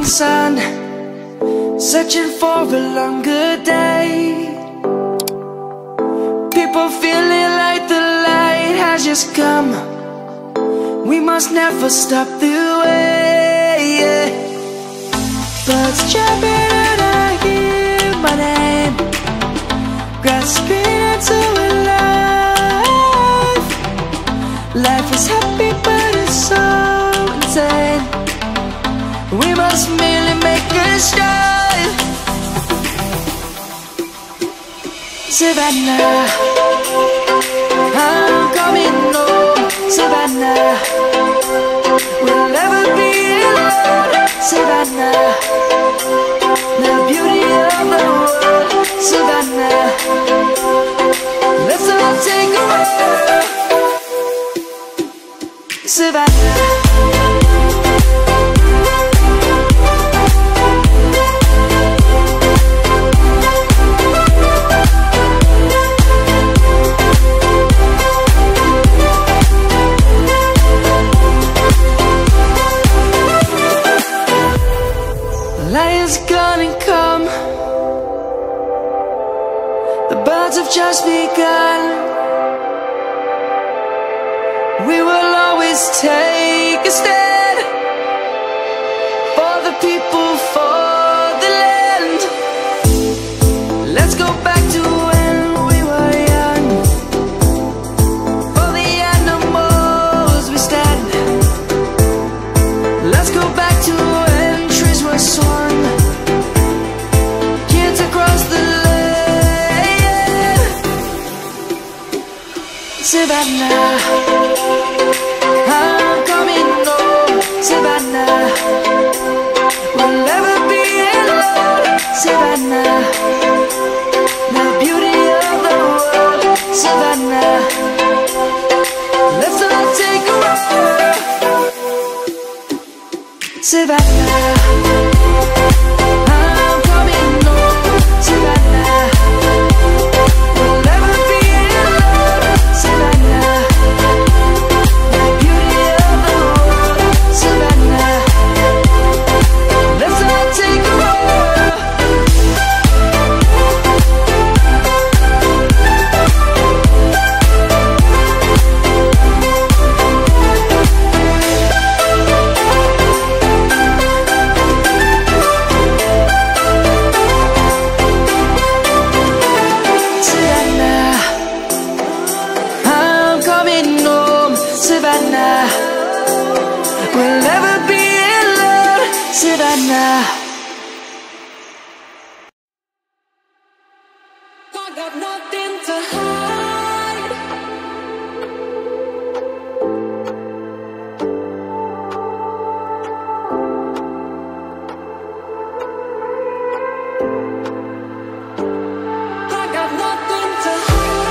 sun, searching for a longer day. People feeling like the light has just come. We must never stop the way, yeah. Birds jumping and I hear my name, grasping into a life. Life is happy but it's so insane. We must merely make a start. Savannah, I'm coming home. Savannah, we'll never be alone. Savannah, the beauty of the world. Savannah, let's all take a ride. Savannah, lion's gonna come. The birds have just begun. We will always take a stand for the people, for the land. Let's go back to when we were young. For the animals we stand. Let's go back to when trees were swung, kids across the land. Savannah, I'm coming home. Savannah, we'll never be alone. Savannah, the beauty of the world. Savannah, let's all take a ride. Savannah, I'm coming home. Savannah, we'll never be alone. Savannah, the beauty of the world. Savannah, let's all take a ride. Savannah, we'll never be alone. Savannah, I got nothing to hide. I got nothing to hide.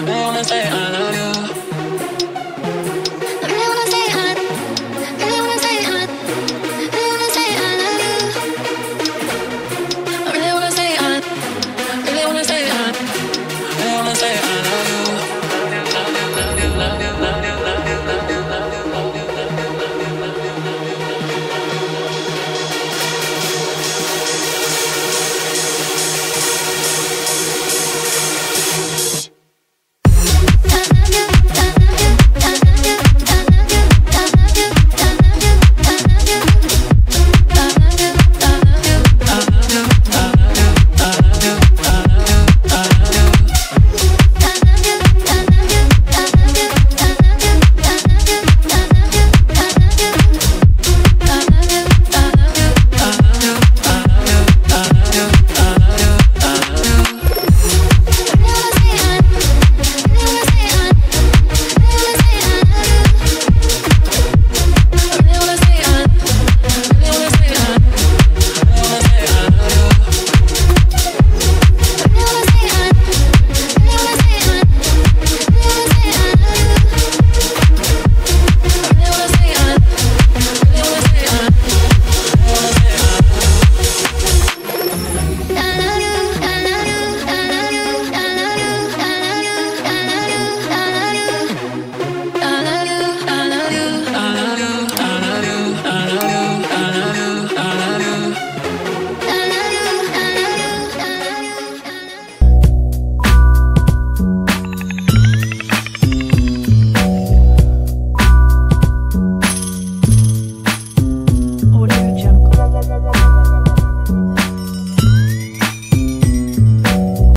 wanna say I love you.